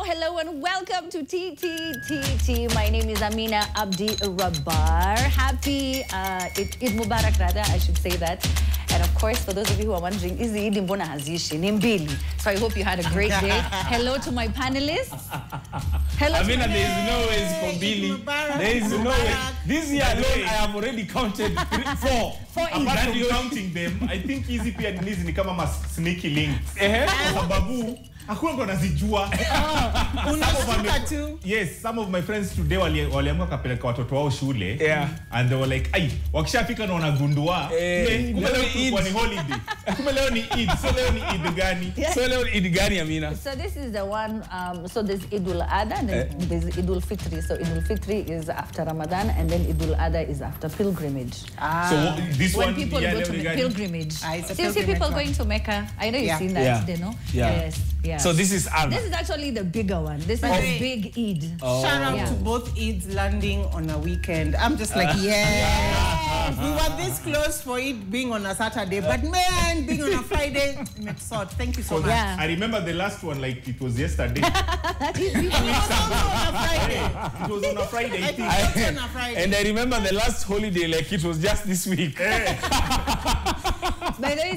Hello, and welcome to TTTT. My name is Amina Abdi Rabbar. Happid Mubarak, rather, I should say that. And of course, for those of you who are wondering, is the Eid Mbona Hazishi? Nimbili. So I hope you had a great day. Hello to my panelists. Hello. Amina, there is no way it's for Billy. There is no way. This year alone, I have already counted four. Apart from counting them, I think easy pia ni kama sneaky links. Sababu hakuna mtu anazijua. Unashika tu. Yes, some of my friends today waliamua kapeleka watoto wao shule. Yeah. And they were like, "Ai, wakishafika na wanagundua, kumbe leo ni holiday. Kumbe leo ni Eid. So leo ni Eid gani?" So leo Eid gani, Amina? So this is the one, so there's Eidul Adha and then there's Eidul Fitri. So Eidul Fitri is after Ramadan and then Eidul Adha is after pilgrimage. So this when one, people go to pilgrimage. You see people going to Mecca. I know you've seen that, you know? Yeah. Yes. Yeah. So this is Adha. This is actually the bigger one. This is a big Eid. Shout out to both Eids landing on a weekend. I'm just like, yes. We were this close for it being on a Saturday, but man, being on a Friday, thank you so much. Yeah. I remember the last one like it was yesterday. It was on a Friday. It was on a Friday. I think it was on a Friday. And I remember the last holiday like it was just this week. By the way,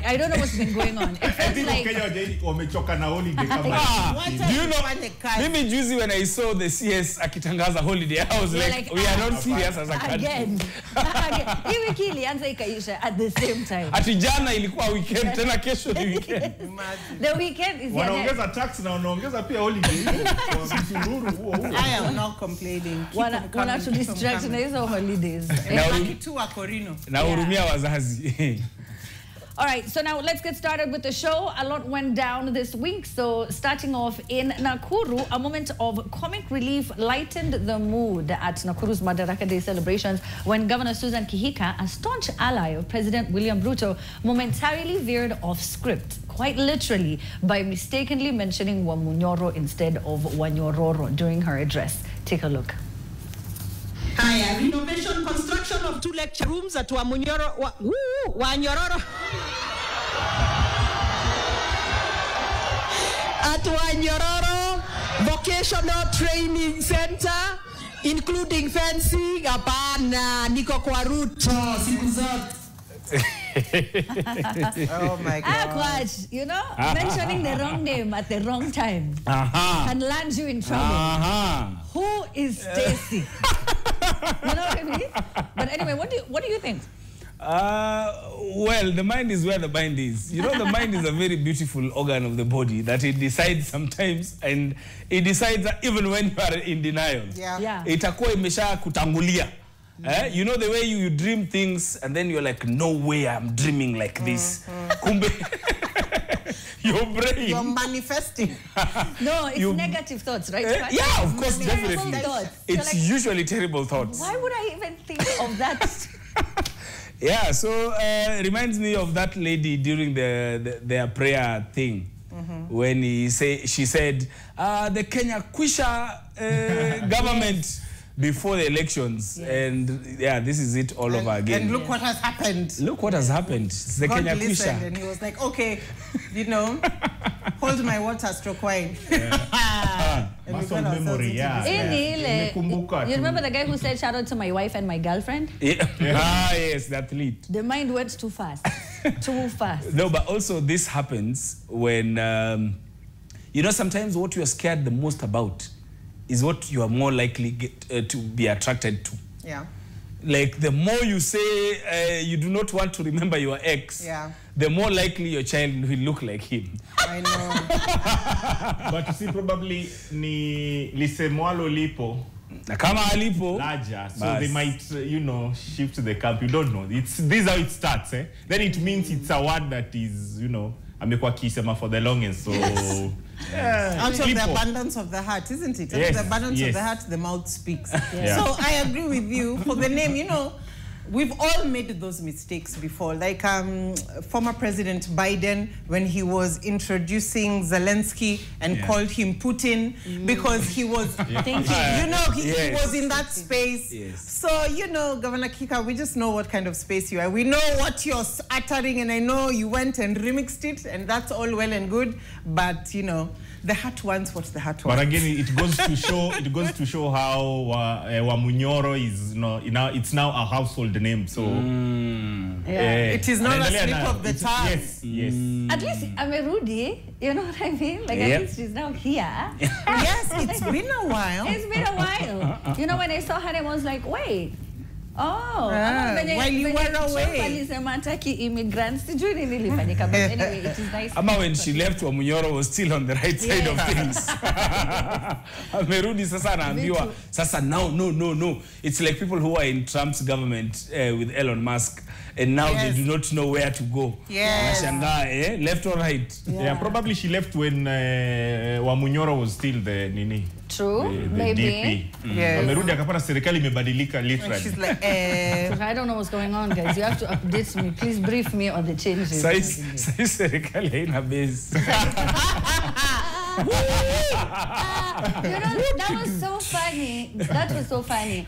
I don't know what's been going on. It feels like wamechoka na holiday kama. Do you know? Maybe Juicy, when I saw the CS akitangaza holiday, I was like, we are not serious as a country. Again. Hii wiki ilianza ikaisha at the same time. Ati jana ilikuwa weekend, tena kesho ni weekend. The weekend is wanaongeza tax na wanaongeza pia holiday. I am not complaining. Wana to distract na hizo holidays. Na hurumia wazazi. All right, so now let's get started with the show. A lot went down this week. So starting off in Nakuru, a moment of comic relief lightened the mood at Nakuru's Madaraka Day celebrations when Governor Susan Kihika, a staunch ally of President William Ruto, momentarily veered off script, quite literally, by mistakenly mentioning Wamunyoro instead of Wanyororo during her address. Take a look. Haya, renovation construction of 2 lecture rooms at Wamunyoro, Wanyororo. At Wanyororo Vocational Training Center, including fencing, hapana, niko kwa Ruto, siku zote. Oh my God. Quite, you know, mentioning the wrong name at the wrong time can land you in trouble. Who is Stacy? You know what I mean? But anyway, what do you think? Well, the mind is where the mind is. You know, the mind is a very beautiful organ of the body that it decides sometimes, and it decides that even when you are in denial. Yeah. Itakuwa imesha kutangulia. You know the way you dream things and then you're like, no way I'm dreaming like this. Kumbe, your brain. You're manifesting. No, it's negative thoughts, right? Yeah, of course, definitely. Thoughts. It's like, usually terrible thoughts. Why would I even think of that? Yeah, so it reminds me of that lady during their prayer thing. When she said, the Kenya Kwisha government before the elections, and yeah, this is it all over again. And look what has happened. Look what has happened. It's the God Kenya listened, Kwisha. and he was like, okay, you know, hold my water, stroke wine. Muscle memory, You remember the guy who said, shout out to my wife and my girlfriend? Yeah. Yes, that lead. The mind went too fast. Too fast. No, but also this happens when, you know, sometimes what you're scared the most about is what you are more likely to be attracted to. Yeah. Like the more you say you do not want to remember your ex, the more likely your child will look like him. I know. But you see, probably ni lisemwalo lipo. Kama alipo. Larger. So they might, you know, shift to the camp. You don't know. This is how it starts. Then it means it's a word that is, you know, amekuwa kisema for the longest. So out of the abundance of the heart, isn't it? Out of the abundance of the heart, the mouth speaks. So I agree with you. For the name, you know, we've all made those mistakes before. Like former President Biden, when he was introducing Zelensky and called him Putin because he was, you know, he was in that space. Yes. So, you know, Governor Kihika, we just know what kind of space you are. We know what you're uttering, and I know you went and remixed it, and that's all well and good. But, you know, the heart wants what the heart wants. But again, it goes to show how Wamunyoro is, you know, it's now a household name. So it is not a slip of the tongue. Yes, yes. At least Amerudi, you know what I mean? Like at least she's now here. Yes, it's been a while. It's been a while. You know, when I saw her, I was like, wait. Oh, while you were away. Immigrants. Anyway, it is nice. Ama when she left, Wamunyoro was still on the right side of things. Amerudi sasa anaambiwa. Sasa no. It's like people who are in Trump's government with Elon Musk, and now they do not know where to go. Yes. Left or right? Yeah, probably she left when Wamunyoro was still the Nini. True, the maybe. DP. Yes. Amerudi akapata serikali imebadilika literally. She's like, I don't know what's going on, guys. You have to update me. Please brief me on the changes. Sai serikali haina base. You know, that was so funny. That was so funny.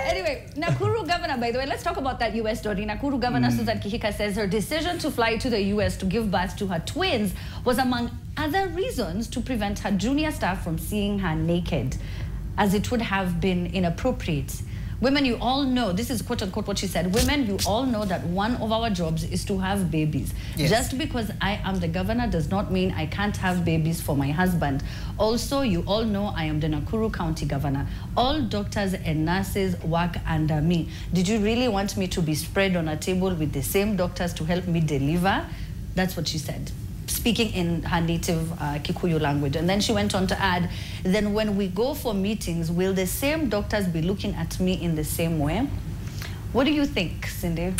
Anyway, Nakuru Governor, by the way, let's talk about that U.S. story. Nakuru Governor Susan Kihika says her decision to fly to the U.S. to give birth to her twins was, among other reasons, to prevent her junior staff from seeing her naked, as it would have been inappropriate. Women, you all know, this is quote-unquote what she said, women, you all know that one of our jobs is to have babies. Yes. Just because I am the governor does not mean I can't have babies for my husband. Also, you all know I am the Nakuru County Governor. All doctors and nurses work under me. Did you really want me to be spread on a table with the same doctors to help me deliver? That's what she said, speaking in her native Kikuyu language. And then she went on to add, then when we go for meetings, will the same doctors be looking at me in the same way? What do you think, Cindy?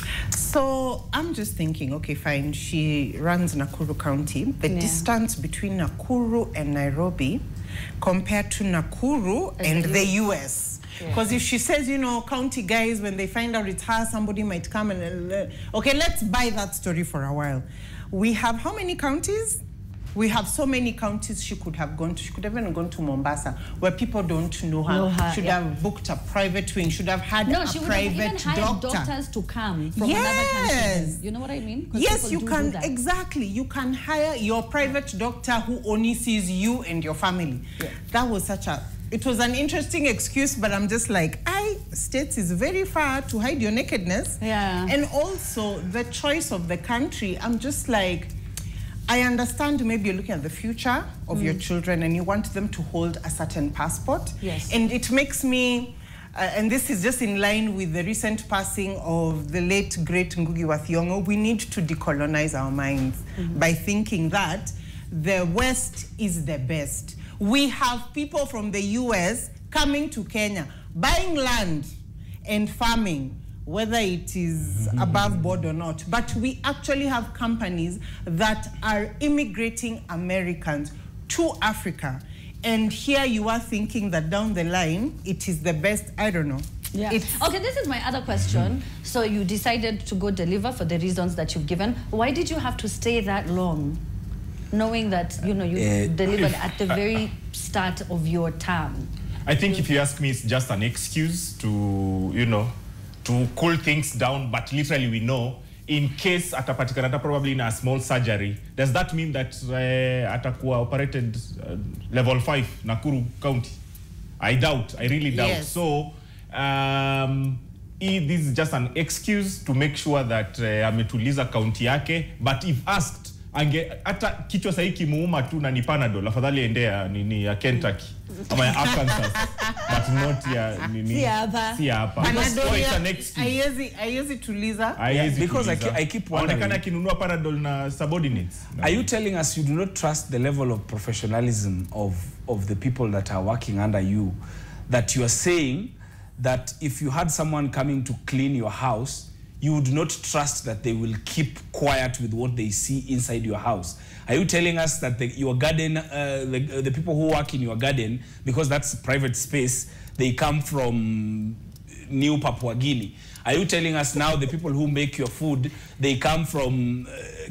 so I'm just thinking, okay, fine. She runs Nakuru County. The distance between Nakuru and Nairobi compared to Nakuru and the US. Because if she says, you know, county guys, when they find out it's her, somebody might come and, okay, let's buy that story for a while. We have how many counties? We have so many counties she could have gone to. She could have even gone to Mombasa, where people don't know her. Should have booked a private wing. Should have had a she would private have even hired doctor. doctors to come from another country. You know what I mean? Yes, you can. Exactly. You can hire your private doctor who only sees you and your family. That was such a... It was an interesting excuse, but I'm just like, States is very far to hide your nakedness. And also the choice of the country, I'm just like, I understand maybe you're looking at the future of your children and you want them to hold a certain passport. And it makes me, and this is just in line with the recent passing of the late, great Ngugi wa Thiong'o, we need to decolonize our minds by thinking that the West is the best. We have people from the US coming to Kenya, buying land and farming, whether it is above board or not. But we actually have companies that are immigrating Americans to Africa. And here you are thinking that down the line, it is the best, I don't know. Okay, this is my other question. So you decided to go deliver for the reasons that you've given. Why did you have to stay that long? Knowing that, you know, you delivered at the very start of your term. I think if you ask me, it's just an excuse to, you know, to cool things down, but literally we know, in case atapatikana probably in a small surgery, does that mean that atakuwa operated level 5 Nakuru County? I doubt, I really doubt. So, this is just an excuse to make sure that ametuliza county yake, but if asked, hata kichwa sahi kimuuma tu na ni Panadol, afadhali endea nini ya Kentucky ama ya Arkansas, but not ya nini si hapa. Aiwezi tuliza. Because I keep wondering, onekana kinunua Panadol na subordinates. Are you telling us you do not trust the level of professionalism of the people that are working under you, that you are saying that if you had someone coming to clean your house, you would not trust that they will keep quiet with what they see inside your house? Are you telling us that your garden, the people who work in your garden, because that's private space, they come from New Papua Guinea? Are you telling us now the people who make your food, they come from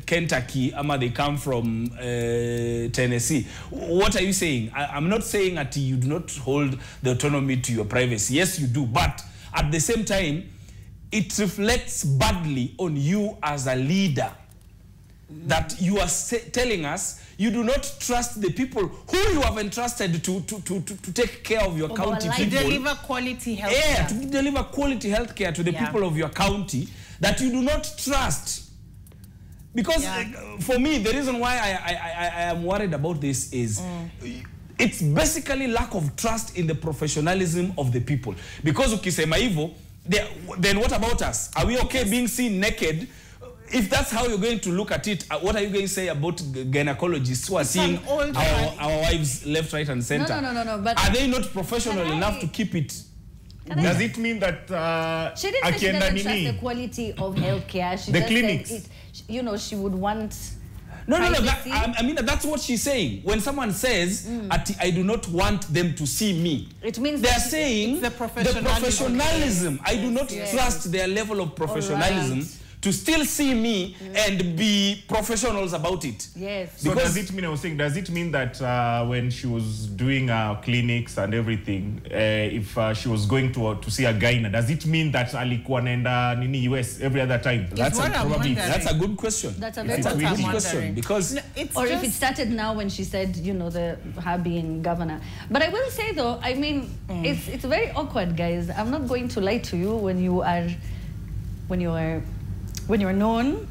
Kentucky, or they come from Tennessee? What are you saying? I'm not saying that you do not hold the autonomy to your privacy. Yes, you do. But at the same time, it reflects badly on you as a leader that you are telling us you do not trust the people who you have entrusted to take care of your county people. To deliver quality health care. Yeah, to deliver quality health care to the people of your county that you do not trust. Because for me, the reason why I am worried about this is it's basically lack of trust in the professionalism of the people. Because ukisema hivyo, then what about us? Are we okay being seen naked? If that's how you're going to look at it, what are you going to say about gynecologists who are seeing our wives left, right, and center? No. But are they not professional enough to keep it? Does it mean that she didn't say she doesn't trust the quality of healthcare? She the just clinics. Said she would want. No. I mean, that's what she's saying. When someone says, I do not want them to see me, it means they're saying the professionalism. I do not trust their level of professionalism to still see me and be professionals about it. Yes. So does it mean, I was saying, does it mean that when she was doing clinics and everything, if she was going to see a gyna, does it mean that alikuwa naenda nini US every other time? That's a good question. That's a very good question. Because or if it started now when she said, her being governor. But I will say though, I mean, it's very awkward, guys. I'm not going to lie to you when you're known,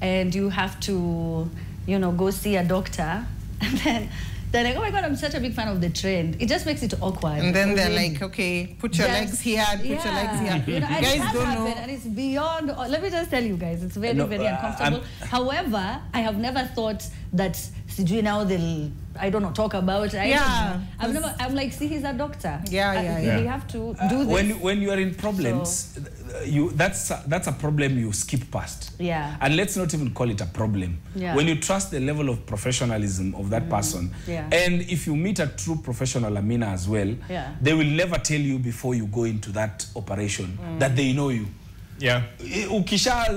and you have to, go see a doctor, and then they're like, oh my God, I'm such a big fan of the trend. It just makes it awkward. And then they're like, okay, put your legs here, put your legs here. You guys don't know. And it's beyond, let me just tell you guys, it's very, very uncomfortable. However, I have never thought that Sijui now they'll, I don't know, talk about it. I'm like, see, he's a doctor. You have to do this. When you are in problems, that's a problem you skip past. Yeah. And let's not even call it a problem. Yeah. When you trust the level of professionalism of that person, and if you meet a true professional, Amina, as well, they will never tell you before you go into that operation that they know you. Yeah. Ukisha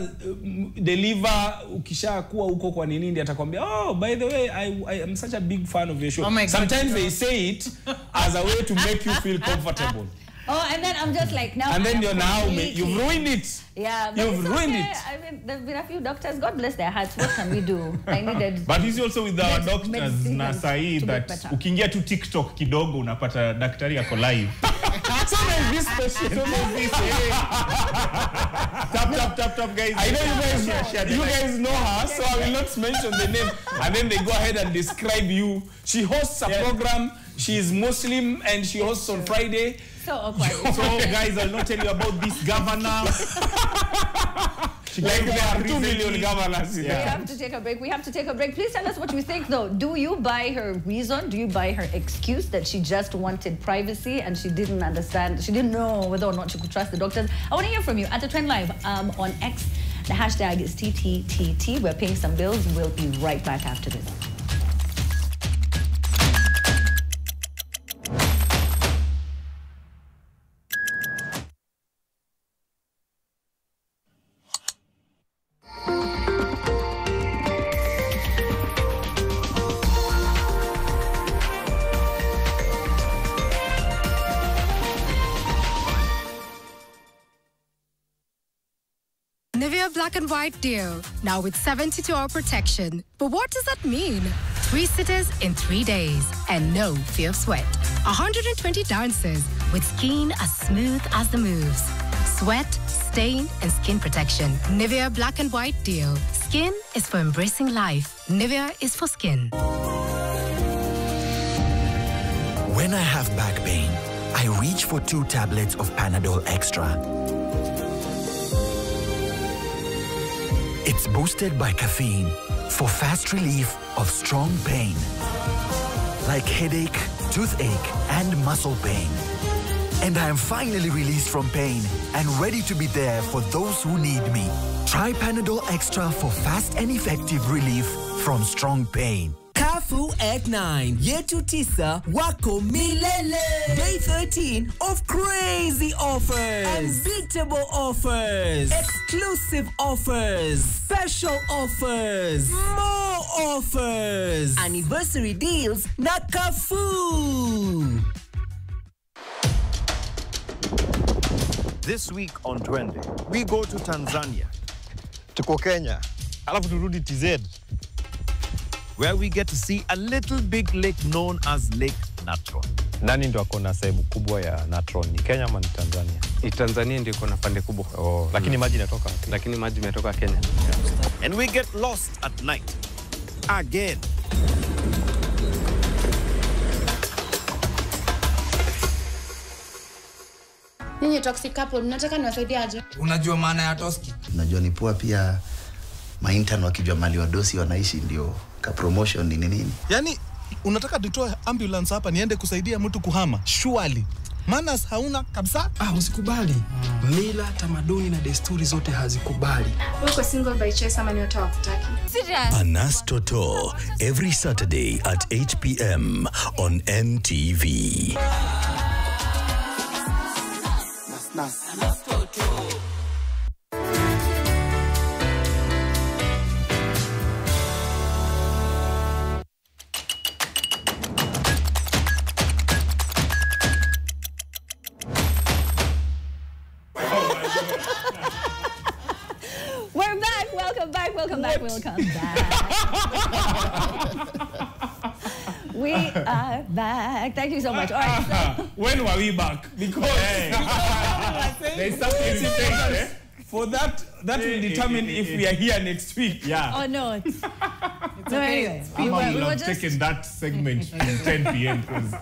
deliver, ukisha kuwa uko kwa nini ndi atakwambia, oh, by the way, I am such a big fan of your show. Sometimes they say it as a way to make you feel comfortable. Oh, and then I'm just like, now. And then you've ruined it. Yeah, but you've ruined it. I mean, there've been a few doctors. God bless their hearts. What can we do? I needed. But he's also with our doctors na sahi that ukiingia tu TikTok kidogo unapata daktari yako live. So this patient. Tap, guys. I know you guys know her, so I will not mention the name. And then they go ahead and describe you. She hosts a program. She is Muslim and she hosts on Friday. So awkward. So guys, I'll not tell you about this governor. Like there are 2 million governors. We have to take a break. Please tell us what you think though. Do you buy her reason? Do you buy her excuse that she just wanted privacy and she didn't understand, she didn't know whether or not she could trust the doctors? I want to hear from you at the Trend Live on X. The hashtag is TTTT. We're paying some bills. We'll be right back after this. Black and White Deal, now with 72-hour protection. But what does that mean? 3 sitters in 3 days and no fear of sweat. 120 dances with skin as smooth as the moves. Sweat, stain, and skin protection. Nivea Black and White Deal. Skin is for embracing life. Nivea is for skin. When I have back pain, I reach for 2 tablets of Panadol Extra. It's boosted by caffeine for fast relief of strong pain, like headache, toothache, and muscle pain. and I am finally released from pain and ready to be there for those who need me. Try Panadol Extra for fast and effective relief from strong pain. Kafu Egg 9, yetu tisa, wako milele. Day 13 of crazy offers. Unbeatable offers. Exclusive offers. Special offers. More offers. Anniversary deals na Kafu. This week on Twende, we go to Tanzania. Tuko Kenya. Alafu turudi TZ. Where we get to see a little big lake known as Lake Natron. Nani ndo akona sehemu kubwa ya Natron? Ni Kenya ama ni Tanzania? Tanzania ndio iko na pande kubwa. Oh, lakini maji yanatoka wapi? Lakini maji yanatoka Kenya. And we get lost at night. Again. Ninyi toxic couple, mnataka niwasaidie aje? Unajua maana ya toski? Unajua ni poa pia maintern wakijua mali wadosi wanaishi ndio ka promotion ni nini. Yaani unataka nitoe ambulance hapa niende kusaidia mtu kuhama? Surely. Manners hauna kabisa? Usikubali. Mila, tamaduni na desturi zote hazikubali. Uko single by choice ama ni watu hawakutaki? Serious? Anas Toto every Saturday at 8 p.m. on NTV. We're back. Welcome back. Welcome back. Welcome back. We are back. Thank you so much. All right. So when were we back? Because there's something to say. For that will determine if we are here next week. Yeah. or not. So anyway, we were have just taken that segment to 10 p.m. because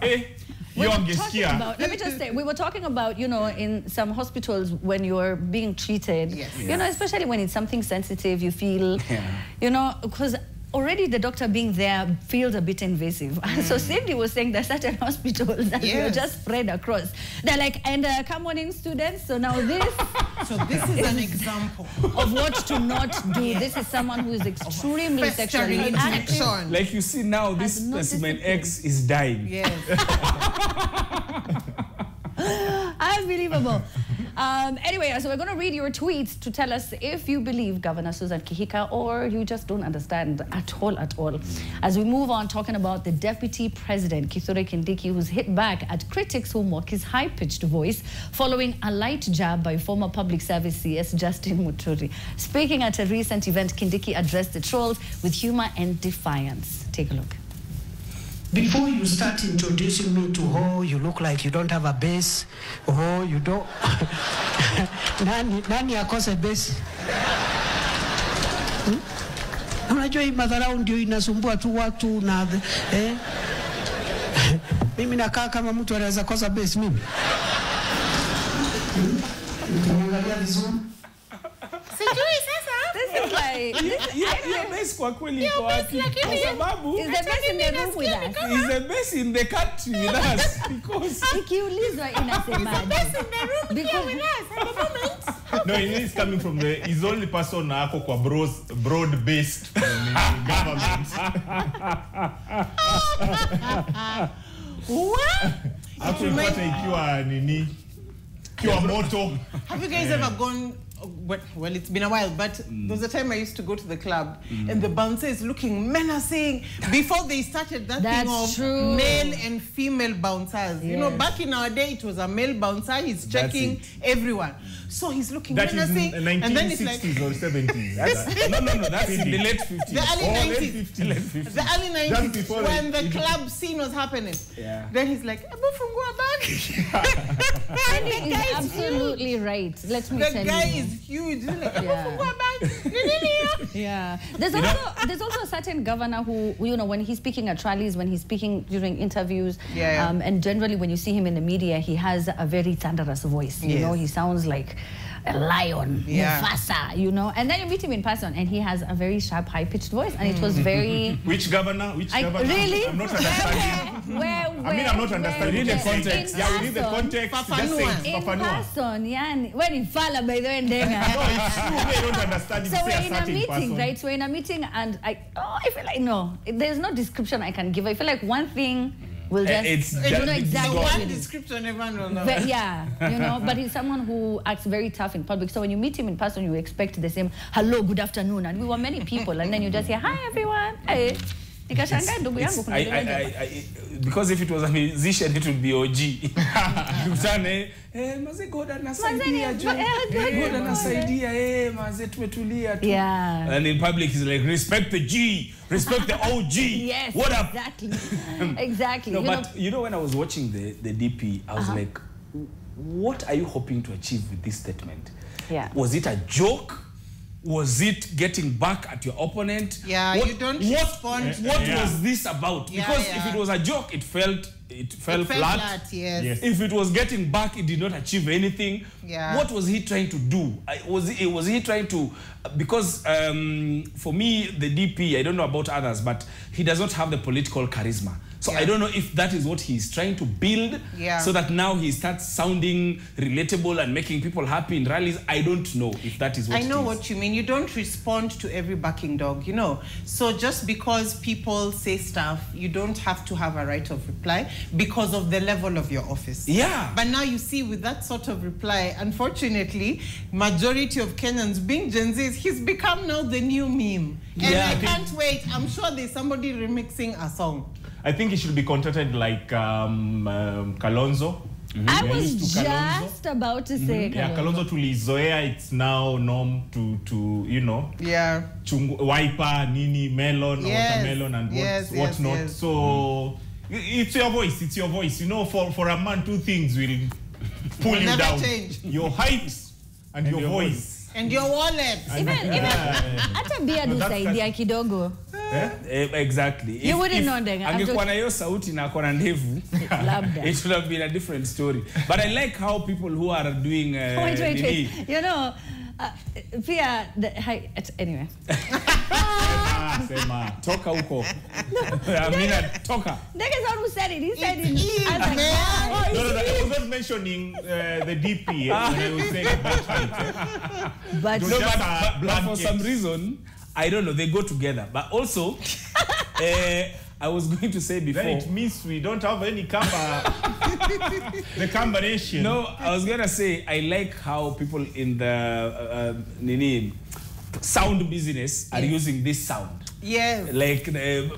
let me just say, we were talking about, you know, in some hospitals when you're being treated, you know, especially when it's something sensitive, you feel, you know, because already the doctor being there feels a bit invasive. So Cindy was saying there's certain hospitals that you're just spread across. They're like, and come on in, students. So now this... So this is an example of what to not do. This is someone who is extremely sexually active. Like you see now, this specimen X is dying. Yes. Unbelievable. Anyway, so we're going to read your tweets to tell us if you believe Governor Susan Kihika or you just don't understand at all. As we move on, talking about the Deputy President, Kithure Kindiki, who's hit back at critics who mock his high-pitched voice following a light jab by former Public Service CS Justin Muturi. Speaking at a recent event, Kindiki addressed the trolls with humor and defiance. Take a look. Before you start introducing me to, oh, you look like you don't have a base, oh, you don't... nani akose base? Unajua hii madharau ndio inasumbua tu watu na... Mimi nakaa kama mtu anaweza kosa base mimi. Ukiangalia vizuri. Sijui sasa. This is like... Your base kwa kweli iko wapi? Kwa sababu... Is the best in the room with us? Is the best in the country with us? Because... Ikiulizwa inasemaje? Is the best in the room here with us at the moment? No, he's coming from he's the only person na ako kwa broad-based government. What? Hapo ipata ikiwa nini? Ikiwa moto. Have you guys ever gone... Well, it's been a while, but there was a time I used to go to the club and the bouncer is looking menacing before they started that thing of male and female bouncers. You know, back in our day, it was a male bouncer. He's checking everyone. So he's looking menacing. That is in the 1960s or 70s. No, that's in the late 50s. The early 90s. The early 90s, when the club scene was happening. Yeah. Then he's like, Abufungua back. And he is absolutely right. Let me tell you. The guy is huge. He's like, Abufungua back. Yeah. There's also a certain governor who, you know, when he's speaking at rallies, when he's speaking during interviews, and generally when you see him in the media, he has a very thunderous voice. You know, he sounds like a lion, Mufasa, you know. And then you meet him in person, and he has a very sharp, high-pitched voice, and it was very... Which governor? Which governor? Really? I'm not understanding. I mean, I'm not understanding the context. Yeah, we need the context. Just say in person, yani. When you fall by the way, no, it's true. I don't understand. So we're in a meeting, right? So we're in a meeting, and I feel like no, there's no description I can give. I feel like one thing will just you know exactly one description everyone will know. But yeah, you know, but he's someone who acts very tough in public. So when you meet him in person, you expect the same hello, good afternoon, and we were many people, and then you just say hi everyone. Hey. Because if it was a musician, it would be OG. Yeah. And in public, he's like, respect the G, respect the OG. Yes, what up? Exactly. Exactly. No, but you know, when I was watching the DP, I was like, what are you hoping to achieve with this statement? Yeah. Was it a joke? Was it getting back at your opponent? Yeah, you don't respond. What was this about? Because if it was a joke, it fell flat. Yes. If it was getting back, it did not achieve anything. Yeah. What was he trying to do? Was he trying to... Because for me, the DP, I don't know about others, but he does not have the political charisma. So I don't know if that is what he's trying to build, so that now he starts sounding relatable and making people happy in rallies. I don't know if that is what I know what you mean. You don't respond to every barking dog, you know. So just because people say stuff, you don't have to have a right of reply because of the level of your office. Yeah. But now you see with that sort of reply, unfortunately, majority of Kenyans being Gen Zs, he's become now the new meme. And I can't wait. I'm sure there's somebody remixing a song. I think he should be contacted like Kalonzo. I was just about to say Kalonzo. Yeah, Kalonzo tulizoea, it's now norm to you know. Yeah. Wiper, nini, melon, watermelon, and whatnot. So it's your voice. It's your voice. You know, for a man, two things will pull you down: your height and your voice. And your wallet. Even hata beard usaidia kidogo. Exactly. You wouldn't know that. Angekuwa na hiyo sauti na akona ndevu, it would have been a different story. But I like how people who are doing wait. You know, anyway. Toka huko. Amina, toka. Niggas who said it. He said it. No, I was not mentioning the DP. When I was saying about height. But for some reason, I don't know, they go together. But also, I was going to say before... Then it means we don't have any the combination. No, I was going to say, I like how people in the sound business are using this sound. Yes. Like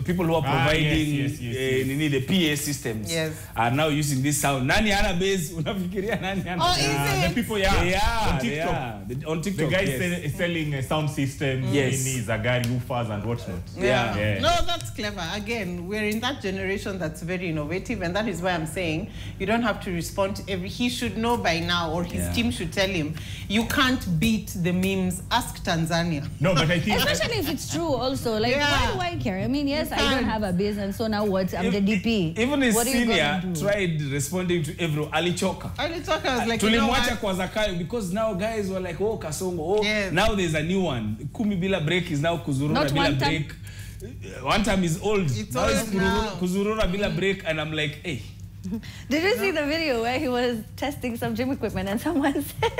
people who are providing the PA systems are now using this sound. Nani ana base? Unafikiria nani ana? Oh, is it? The people, on TikTok. On TikTok, the guys selling sound systems, Zagari, woofers, and whatnot. Yeah. No, that's clever. Again, we're in that generation that's very innovative, and that is why I'm saying you don't have to respond to every... He should know by now, or his team should tell him, you can't beat the memes. Ask Tanzania. No, but I think... Especially if it's true also. Like, why do I care? I mean, yes, I don't have a business, so now what? I'm the DP. Even his senior tried responding to everyone. Alichoka was like, tulimwacha kwa Zakayo because now guys were like, oh, Kasongo. Now there's a new one. Kumi bila break is now Kuzurura bila break. One time is old. Now it's Kuzurura bila break, and I'm like, hey. Did you see the video where he was testing some gym equipment and someone said,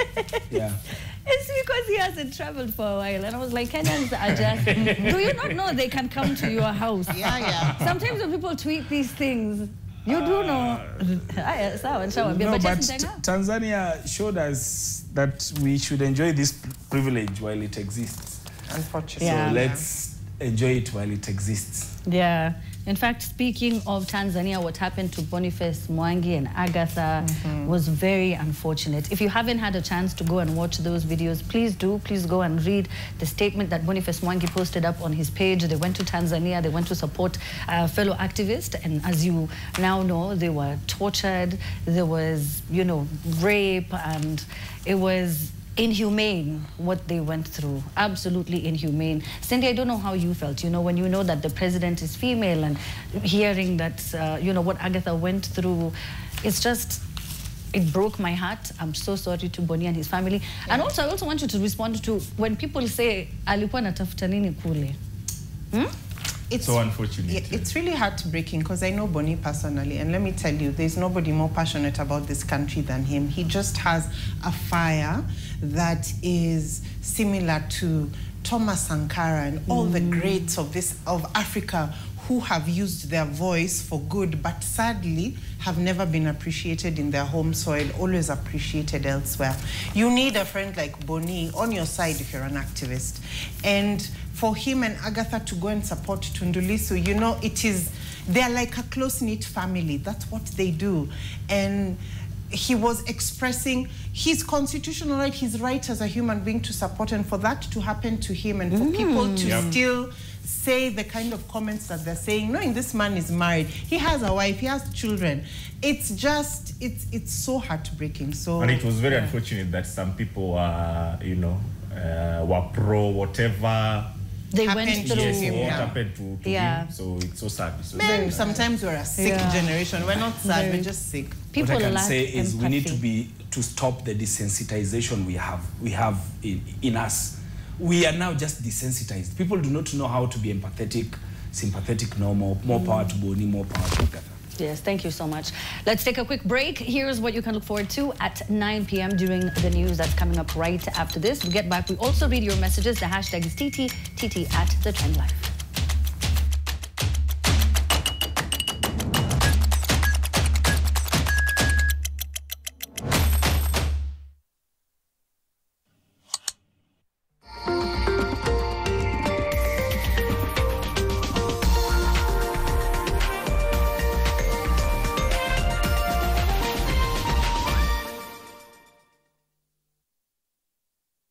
it's because he hasn't traveled for a while. And I was like, Kenyans are just, do you not know they can come to your house? Sometimes when people tweet these things, you do know. No, but Tanzania showed us that we should enjoy this privilege while it exists. Unfortunately. So let's enjoy it while it exists. Yeah. In fact, speaking of Tanzania, what happened to Boniface Mwangi and Agatha was very unfortunate. If you haven't had a chance to go and watch those videos, please do. Please go and read the statement that Boniface Mwangi posted up on his page. They went to Tanzania. They went to support a fellow activist. And as you now know, they were tortured. There was, you know, rape, and it was inhumane what they went through. Absolutely inhumane. Cindy, I don't know how you felt, you know, when you know that the president is female and hearing that, you know, what Agatha went through. It's just, it broke my heart. I'm so sorry to Boni and his family. And also, I also want you to respond to when people say, alikuwa natafuta nini kule? it's so unfortunate. It's really heartbreaking because I know Boni personally, and let me tell you, there's nobody more passionate about this country than him. He just has a fire that is similar to Thomas Sankara and all the greats of Africa who have used their voice for good, but sadly have never been appreciated in their home soil, always appreciated elsewhere. You need a friend like Boni on your side if you're an activist. And for him and Agatha to go and support Tundu Lissu, you know, they're like a close-knit family. That's what they do. And he was expressing his constitutional right, his right as a human being to support, and for that to happen to him and for people to still say the kind of comments that they're saying, knowing this man is married, he has a wife, he has children. It's just, it's so heartbreaking. So, and it was very unfortunate that some people were, you know, were pro whatever they went through. Yes, what happened to him. So it's so sad. It's so sad. Sometimes we're a sick generation. We're not sad, we're just sick. People what I can say is we need to stop the desensitization we have in us. We are now just desensitized. People do not know how to be empathetic, sympathetic, no more power to Boni, more power to Agatha. Yes, thank you so much. Let's take a quick break. Here's what you can look forward to at 9 p.m. during the news that's coming up right after this. We get back. We also read your messages. The hashtag is TTTT at The Trend Live.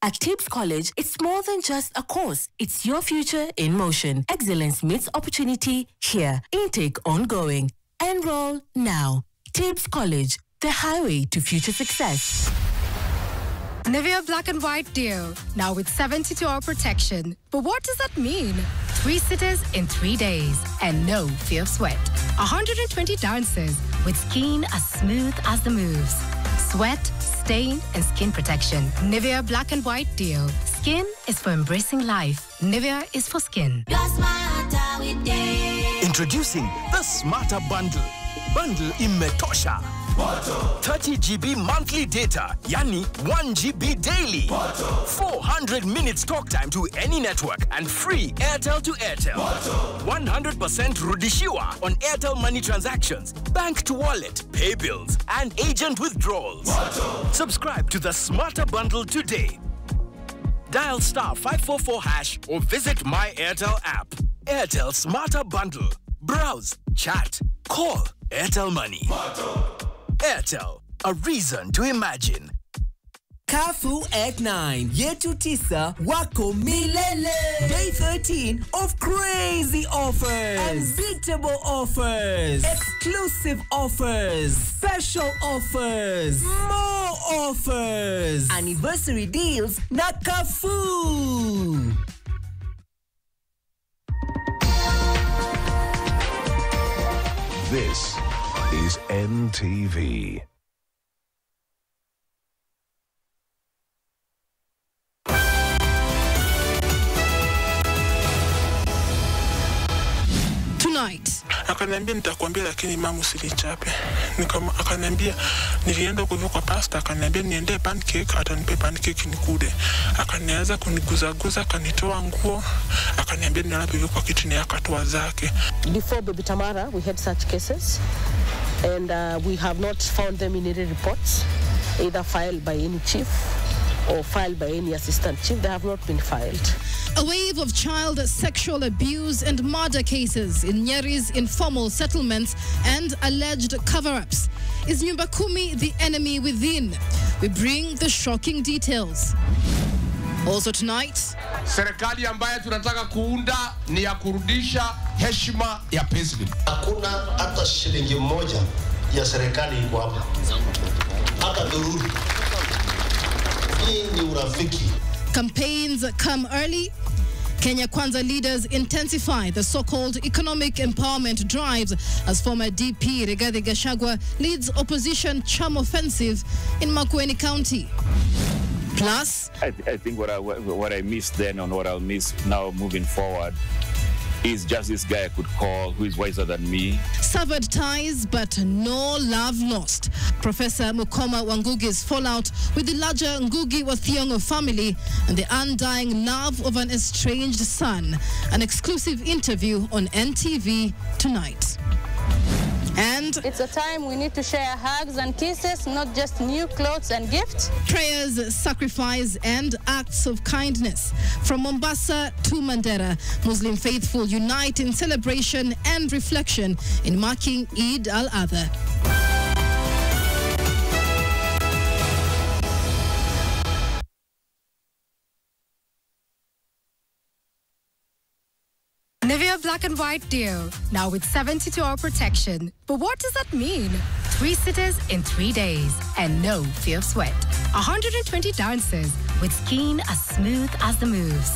At Tibbs College, it's more than just a course. It's your future in motion. Excellence meets opportunity here. Intake ongoing. Enroll now. Tibbs College, the highway to future success. Nivea Black and White Deal, now with 72-hour protection. But what does that mean? 3 cities in 3 days and no fear of sweat. 120 dances with skin as smooth as the moves. Sweat, stain, and skin protection. Nivea Black and White Deal. Skin is for embracing life. Nivea is for skin. Introducing the Smarter Bundle. Bundle imetosha. 30 GB monthly data, yani 1 GB daily. 400 minutes talk time to any network and free Airtel to Airtel. 100% Rudishiwa on Airtel money transactions, bank to wallet, pay bills, and agent withdrawals. Subscribe to the Smarter Bundle today. Dial *544# or visit My Airtel app. Airtel Smarter Bundle. Browse, chat, call. Airtel Money. Airtel, a reason to imagine. Kafu at 9, yetu 9 wako milele. Day 13 of crazy offers, unbeatable offers, exclusive offers, special offers, more offers, anniversary deals na Kafu. This is NTV. Tonight. Akaniambia nitakwambia lakini mama usilichape. Akaniambia nilienda kwa pasta, akaniambia niende pancake, atanipe pancake nikude. Akanianza kuniguzaguza, akanitoa nguo, akaniambia nilalape kwa kitini akatoa zake. Before Baby Tamara, we had such cases and we have not found them in any reports, either filed by any chief or filed by any assistant chief. They have not been filed. A wave of child sexual abuse and murder cases in Nyeri's informal settlements and alleged cover-ups. Is Nyumba Kumi the enemy within? We bring the shocking details. Also tonight, serikali ambayo tunataka kuunda ni ya kurudisha heshima ya paislip. Hakuna hata shilingi moja ya serikali iko hapa. Hata durudi. Hii ni urafiki. Campaigns come early. Kenya Kwanza leaders intensify the so-called economic empowerment drives as former DP Rigathi Gachagua leads opposition charm offensive in Makueni County. Plus, I think what I missed then and what I'll miss now moving forward He's just this guy I could call who is wiser than me. Severed ties, but no love lost. Professor Mukoma Wangugi's fallout with the larger Ngugi wa Thiong'o family and the undying love of an estranged son. An exclusive interview on NTV tonight. And it's a time we need to share hugs and kisses, not just new clothes and gifts. Prayers, sacrifice, and acts of kindness. From Mombasa to Mandera, Muslim faithful unite in celebration and reflection in marking Eid al-Adha. Nivea Black and White Deal, now with 72-hour protection. But what does that mean? 3 cities in 3 days and no fear of sweat. 120 dances with skin as smooth as the moves.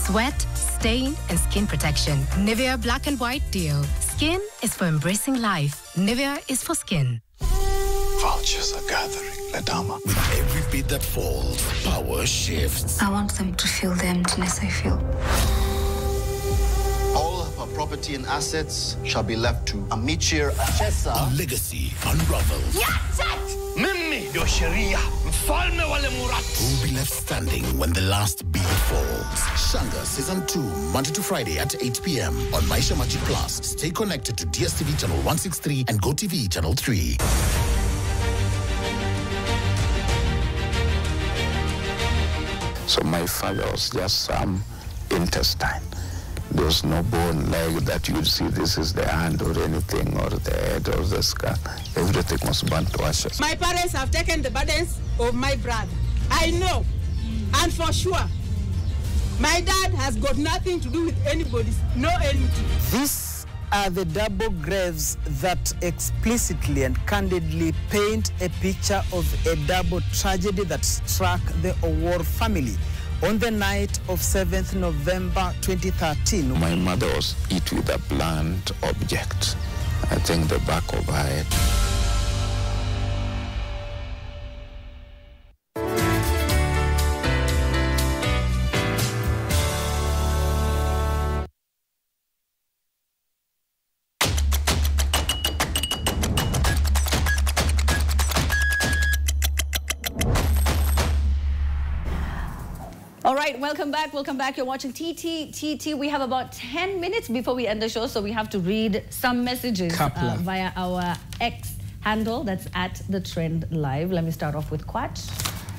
Sweat, stain, and skin protection. Nivea Black and White Deal. Skin is for embracing life. Nivea is for skin. Vultures are gathering, Ladama. With every beat that falls, power shifts. I want them to feel the emptiness I feel. All of our property and assets shall be left to Amichir Achesa. Our legacy unravels. Mimi ndio sheria, mfalme wale Muratu. Who will be left standing when the last beat falls? Shanga Season 2, Monday to Friday at 8 p.m. on Maisha Magic Plus. Stay connected to DSTV Channel 163 and GoTV Channel 3. So my father was just some intestine. There was no bone leg that you would see this is the hand or anything, or the head or the skull. Everything was burnt to ashes. My parents have taken the burdens of my brother. I know, and for sure, my dad has got nothing to do with anybody's, no enmity. These are the double graves that explicitly and candidly paint a picture of a double tragedy that struck the Owor family on the night of 7th November 2013. My mother was hit with a blunt object. I think the back of her head. All right, welcome back. Welcome back. You're watching TTTT. We have about 10 minutes before we end the show, so we have to read some messages via our X handle. That's @TheTrendLive. Let me start off with Quat.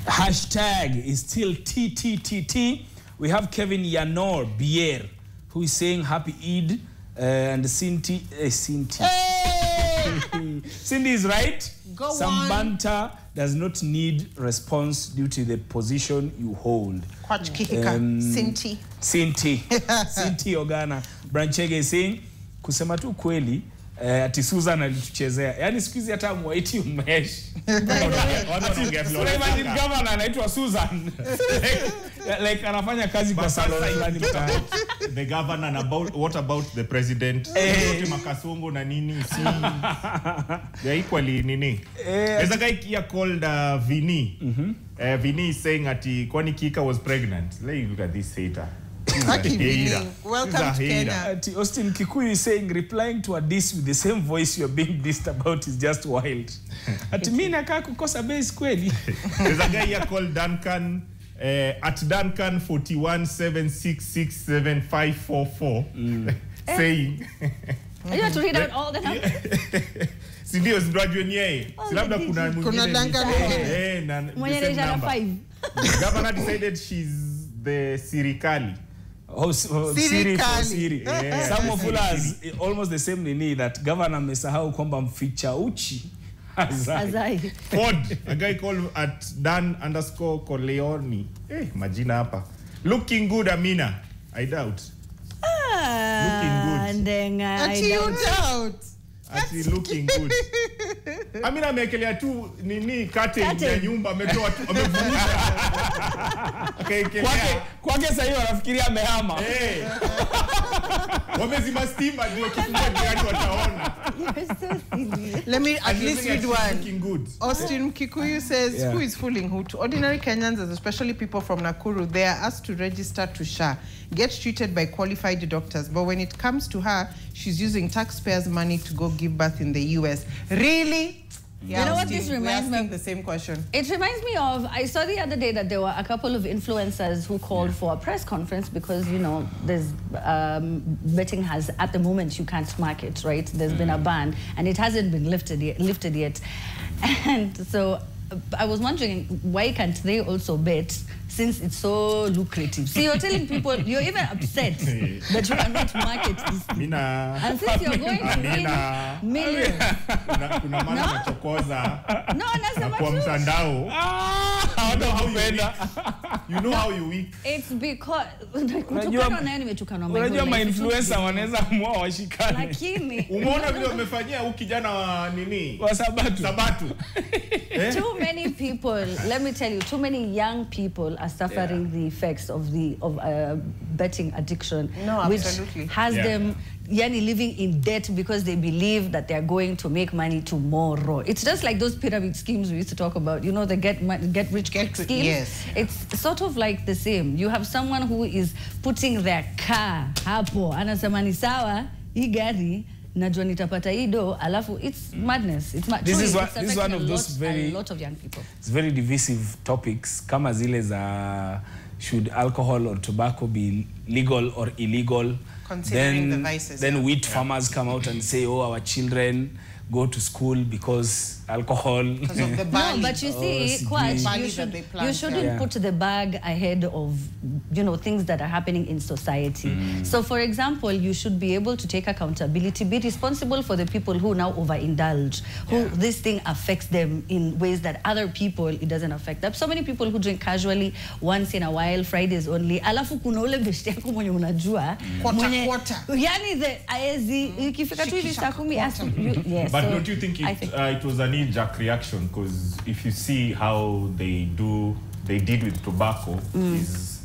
Hashtag is still TTTT. We have Kevin Yanor Bier, who is saying Happy Eid, and Cindy. Cindy is right. Go Some on. banter does not need response due to the position you hold. Kwach Kihika, Sinti Ogana. Branchege is saying, kusema tu kweli, ati Susan alituchezea. Yani siku hizi hata mwaiti umesh. Imagine governor anaitwa Susan. Like anafanya kazi kwa salon. The governor and what about the president? Makasongo na nini? They're equally nini. There's a guy here called Vinny. Vinny is saying that kwani Kihika was pregnant. Let you look at this hater. Welcome to Kenya. Austin Kikuyu is saying, replying to a diss with the same voice you're being dissed about is just wild. Ati mimi nakaa kukosa base kweli. There's a guy here called Duncan, at Duncan 4176675544, saying. You have to read out all the numbers. Sindio graduate yeye. Labda kuna mwingine. Duncan. Mwenye 5. The governor decided she's the Sirikali. Siri for Siri. Yeah. Some of us almost the same nini that governor mesahau kwamba mficha uchi. Azai. Ford, a guy called at Dan_Coleoni. Majina hapa. Looking good, Amina. I doubt. Looking good. I doubt. Actually looking good. Amina amekelea tu nini kate ya nyumba ametoa tu amevuruga. Kwake sasa hiyo anafikiria amehama. Wamezima stima ndio kifungua jirani wataona. Let me at least read one. Good. Austin Kikuyu says, Yeah. who is fooling who? To ordinary Kenyans, especially people from Nakuru, they are asked to register to SHA, get treated by qualified doctors. But when it comes to her, she's using taxpayers' money to go give birth in the US. Really? Yeah, you know what this reminds me of? The same question. It reminds me of, I saw the other day that there were a couple of influencers who called for a press conference because, you know, there's betting has, at the moment, you can't market, right? There's been a ban and it hasn't been lifted yet. And so I was wondering, why can't they also bet since it's so lucrative? See, you're telling people, you're even upset that you cannot market this thing. And since you're going to win millions. You know how you weak. It's because Unajua ma-influencer wanaweza amua washikane. Lakini umeona vile wamefanyia huyu kijana wa nini? Wa Sabatu. Too many people, let me tell you, too many young people are suffering the effects of betting addiction, which has them living in debt because they believe that they are going to make money tomorrow. It's just like those pyramid schemes we used to talk about, you know, the get rich quick schemes. Yes. It's sort of like the same. You have someone who is putting their car hapo, anasema ni sawa, hii gari najua nitapata ido, alafu it's madness. This is one of those a lot of young people. It's very divisive topics. Kama zile za should alcohol or tobacco be legal or illegal? Considering the vices. Then wheat farmers come out and say, oh, our children go to school because alcohol. Because of the barley. No, but you see, you shouldn't put the bag ahead of, you know, things that are happening in society. So, for example, you should be able to take accountability, be responsible for the people who now overindulge, who this thing affects them in ways that other people, it doesn't affect them. So many people who drink casually once in a while, Fridays only. Alafu kuna ule beshte yako mwenye unajua. Quarter. Yani the aezi, ikifika tu hivi saa 10, yes. But so don't you think it was a knee-jerk reaction? Because if you see how they did with tobacco, is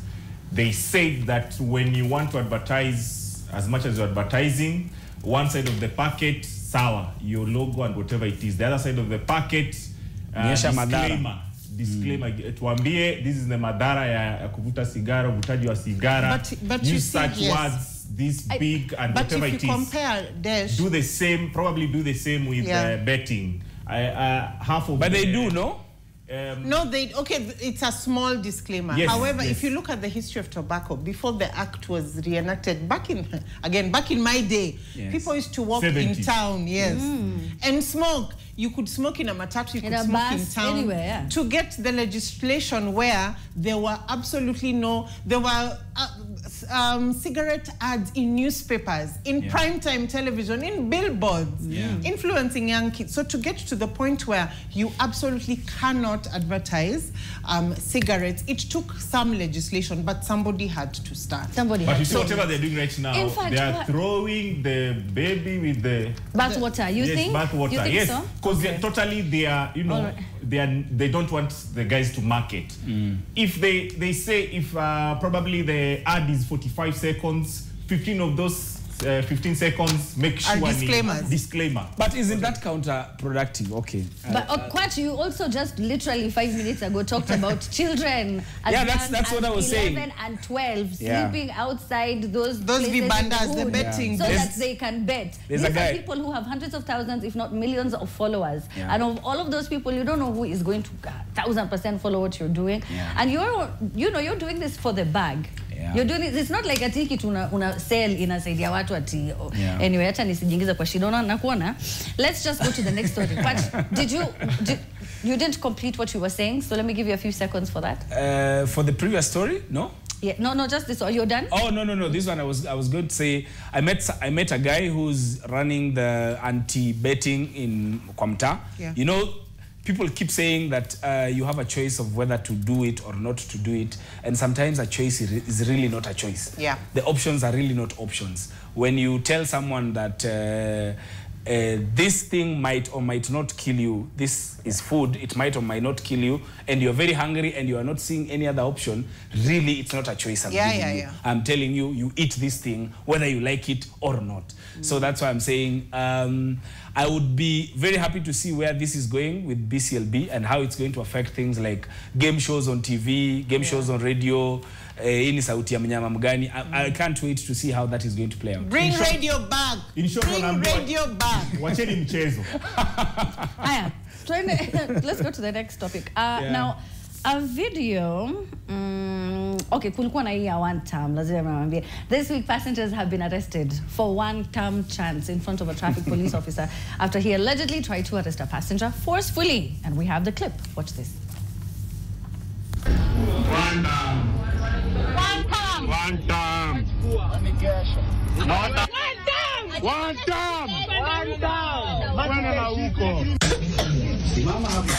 they said that when you want to advertise as much as you're advertising, one side of the packet, sawa, your logo and whatever it is. The other side of the packet, disclaimer, tuambie, this is the madhara ya kuvuta sigara, uvutaji wa sigara, but use such words, this big and whatever it is. But if you compare Dash, probably do the same with betting. But they do, no? No, it's a small disclaimer. Yes, However, if you look at the history of tobacco, before the act was reenacted, back in my day, people used to walk 70s. In town, and smoke. You could smoke in a matatu, you could smoke in town. Anywhere, To get the legislation where there were absolutely cigarette ads in newspapers, in primetime television, in billboards, influencing young kids. So to get to the point where you absolutely cannot advertise cigarettes, it took some legislation, but somebody had to start. But you see whatever they're doing right now, they are throwing the baby with the bathwater. You think? Bathwater. You think yes, so? Because totally they are, you know, they don't want the guys to market. If they say if probably the ad is 45 seconds, 15 of those 15 seconds, make sure disclaimer. But isn't that counterproductive? Okay. But Kwat, you also just literally 5 minutes ago talked about children. That's what I was saying. 11 and 12 sleeping outside those vibandas, the betting, so that they can bet. These are people who have hundreds of thousands, if not millions, of followers. And of all of those people, you don't know who is going to 1000% follow what you're doing. And you're doing this for the bag. You're doing it. It's not like a ticket una sell inasaidia watu ati. Anyway, hata nisijiingiza kwa shida na kuona. Let's just go to the next story. But you didn't complete what you were saying, so let me give you a few seconds for that. For the previous story, no? Yeah, no, just this. You're done? Oh no. This one I was going to say I met a guy who's running the anti-betting in Kwamta. You know, people keep saying that you have a choice of whether to do it or not to do it, and sometimes a choice is really not a choice. The options are really not options. When you tell someone that this thing might or might not kill you. This is food. It might or might not kill you, and you're very hungry and you are not seeing any other option. Really, it's not a choice I'm giving you. I'm telling you, you eat this thing whether you like it or not. So that's why I'm saying I would be very happy to see where this is going with BCLB and how it's going to affect things like game shows on TV, game shows on radio. I can't wait to see how that is going to play out. Bring radio back. Bring radio back. Wacheni mchezo. Aya, let's go to the next topic. Now, a video. Okay, kulikuwa na hii ya one term. Lazima niwaambie. This week, passengers have been arrested for one-term chants in front of a traffic police officer after he allegedly tried to arrest a passenger forcefully. And we have the clip. Watch this. One term. One term. One term. One term. One term. One term. Bwana na huko. Simama hapa.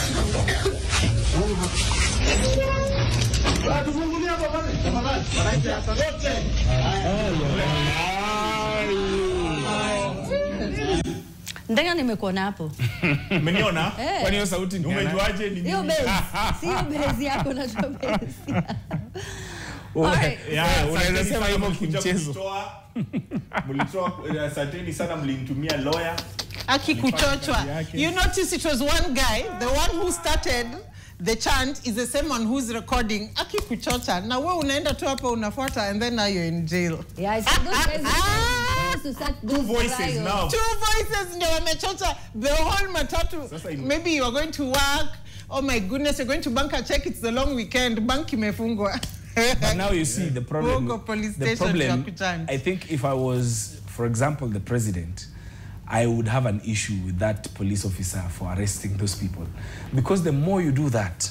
Tufungulie hapo bwana. Tafadhali. Wananchi hapa wote. Ndenga nimekuona hapo. Umeniona? Kwa hiyo sauti ni umejuaje ni hiyo base. Sio base yako na base. Unaweza sema hivyo kimchezo. Mlitoa asanteni sana mlinitumia lawyer. Akikuchochwa. You notice it was one guy, the one who started the chant is the same one who's recording. Akikuchocha. Na wewe unaenda tu hapa unafuata and then now you're in jail. Yeah, it's those guys two voices now. Two voices ndio wamechocha the whole matatu. Maybe you are going to work. Oh my goodness, you're going to bank a check. It's the long weekend. Bank imefungwa. But now you see the problem. I think if I was, for example, the president, I would have an issue with that police officer for arresting those people. Because the more you do that,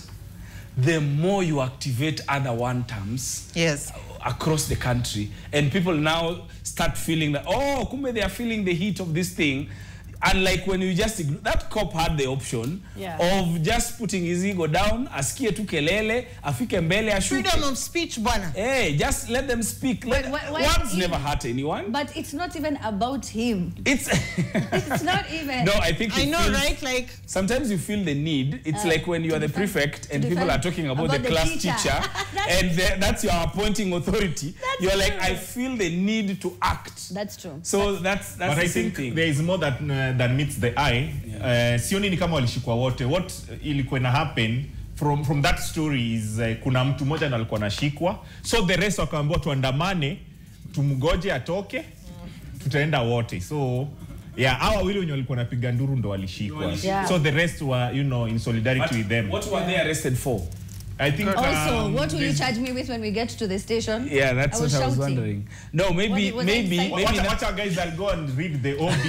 the more you activate other one-terms across the country. And people now start feeling that, oh, kumbe they are feeling the heat of this thing. Unlike when you just, that cop had the option of just putting his ego down, asikie tu kelele, afike mbele ashuke. Freedom of speech, bwana. Hey, just let them speak. Words never hurt anyone. But it's not even about him. It's not even. No, I think I know, right? Like sometimes you feel the need. It's like when you are the prefect and people are talking about the class teacher and that's your appointing authority. You're like, I feel the need to act. That's true. So that's but the I same think thing. There is more that meets the eye. Sioni ni kama walishikwa wote. What ilikuwa na happen from that story is kuna mtu mmoja na alikuwa anashikwa. So the rest wakaambiwa tuandamane, tumgoje atoke, tutaenda wote. So hawa wawili wenye walikuwa napiga nduru ndo walishikwa. So the rest were, you know, in solidarity with them. What were they arrested for? I think also, what will you charge me with when we get to the station? Yeah, that's what I was wondering. No, maybe watch our guys that go and read the OB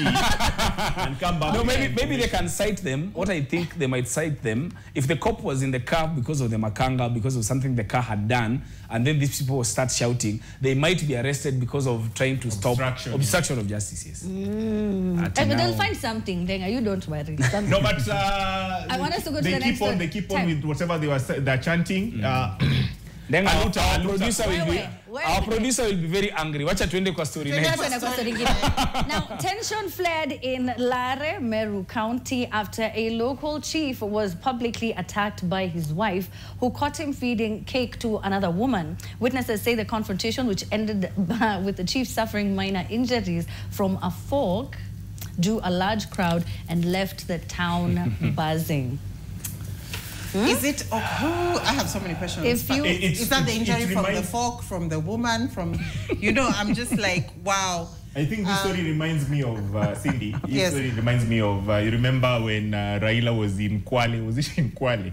and come back. No, maybe they can cite them. What I think they might cite them, if the cop was in the car because of the makanga, because of something the car had done, and then these people start shouting, they might be arrested because of trying to stop obstruction of justice. Yes. But they'll find something. Then you don't worry. No, but I want us to go to the next one. They keep on with whatever they're chanting. Then our producer will be very angry. Wacha tuende kwa story next. Now, tension flared in Lare, Meru County after a local chief was publicly attacked by his wife, who caught him feeding cake to another woman. Witnesses say the confrontation, which ended with the chief suffering minor injuries from a fork, drew a large crowd and left the town buzzing. Is it? I have so many questions. Is that the injury from the fork, from the woman, from? You know, I'm just like, wow. I think this story reminds me of Cindy. This story reminds me of you remember when Raila was in Kwale? Was it in Kwale?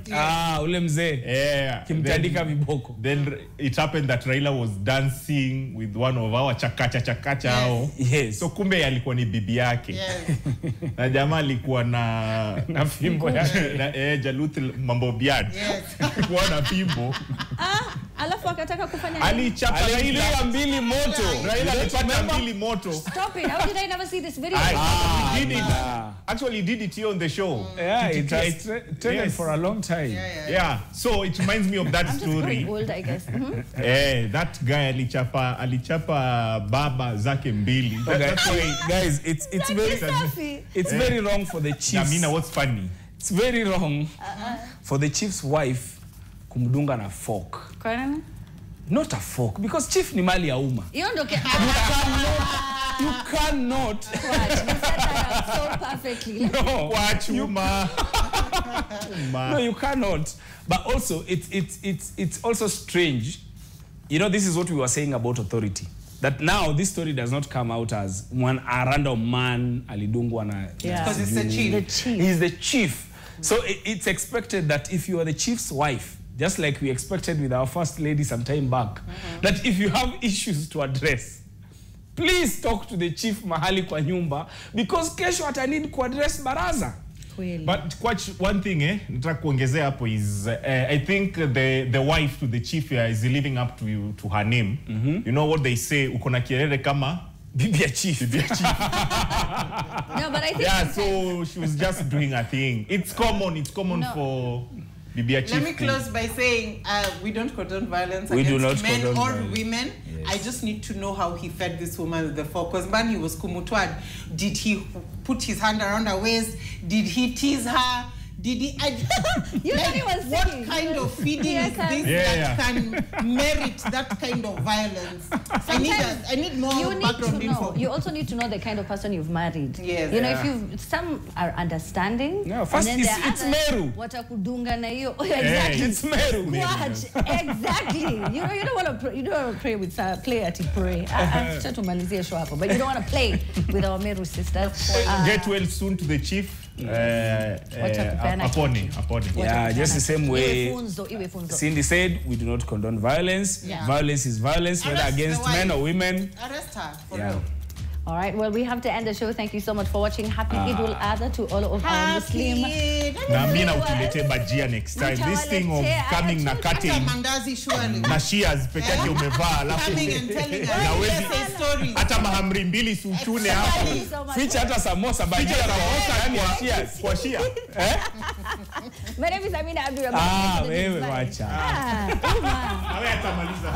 Ule mzee. Yeah. Kimtandika viboko. Then it happened that Raila was dancing with one of our chakacha. Yes. So kumbe alikuwa ni bibi yake. Yes. Na jamaa alikuwa na fimbo yake. Jaluth mambo biad. Yes. Alikuwa na fimbo. Alafu akataka kufanya alichapa Raila mbili moto. Raila alipata mbili moto. Stop it. How did I never see this video? He did it. Actually, he did it here on the show. Yeah, it has trended for a long time. Yeah. So it reminds me of that story. I'm just old, I guess. That guy alichapa baba zake mbili. That's why, guys, it's very wrong for the chiefs. Namina, what's funny? It's very wrong for the chief's wife kumdunga na fork. Not a fork, because chief ni mali ya umma. You cannot. You said that out so perfectly. No, no, you cannot. But also, it's also strange. You know, this is what we were saying about authority. That now this story does not come out as a random man alidungwa na. Because it's the chief. He's the chief. So it's expected that if you are the chief's wife, just like we expected with our first lady some time back, that if you have issues to address, please talk to the chief mahali kwa nyumba, because kesho ata need ku address baraza. But one thing nataka kuongezea hapo is I think the wife to the chief is living up to her name. You know what they say, uko na kielele kama bibi ya chief. No, but I think so she was just doing a thing. It's common for bibi ya chief. Let me close by saying we don't condone violence we against men or women. Yes. I just need to know how he fed this woman with the fork. Because man, he was kumutwad. Did he put his hand around her waist? Did he tease her? Did he? You know he was what singing. Kind of feeding is this that can merit that kind of violence? I need more background info. You also need to know the kind of person you've married. Yes. You know, if some are understanding. No, first it's Meru. Watakudunga na hiyo. Exactly. It's Meru. What? Exactly. You know, you don't want to pray with play at pray. I'm trying to malizia show up, but you don't want to play with our Meru sisters. Get well soon to the chief. Apone. Yeah, just the same way Cindy said, we do not condone violence. Violence is violence, whether against men or women. Arrest her, for real. All right, well, we have to end the show. Thank you so much for watching. Happy Eid al-Adha to all of our Muslim. Naamina utilete bajia next time. This thing of coming na cutting na shias peke yake umevaa alafu na wewe hata mahamri mbili suchune hapo. Ficha hata samosa bajia samosa yani shias kwa shia. My name is Amina Abdurrahman. Wewe wacha. Wewe atamaliza.